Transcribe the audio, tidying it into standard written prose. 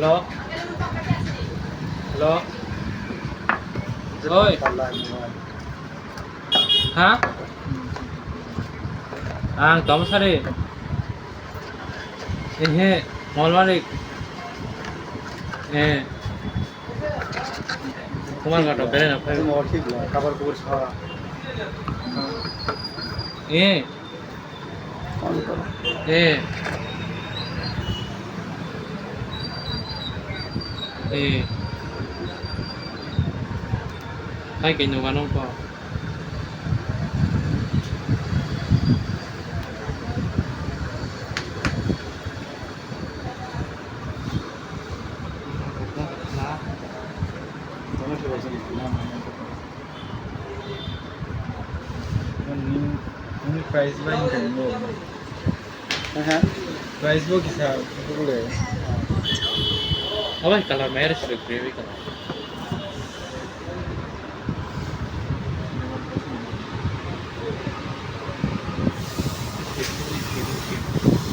Hello hello ওই হ্যাঁ তমসারে হ্যাঁ মল মালিক হ্যাঁ তোমার কাটো বেড়ে না খাবার খবর খাওয়া Hai cái nhiều ăn không có price বা ইনকাম হ্যাঁ প্রাইস বো কি স্যার বলে Oh, color, may I restrict gravy color?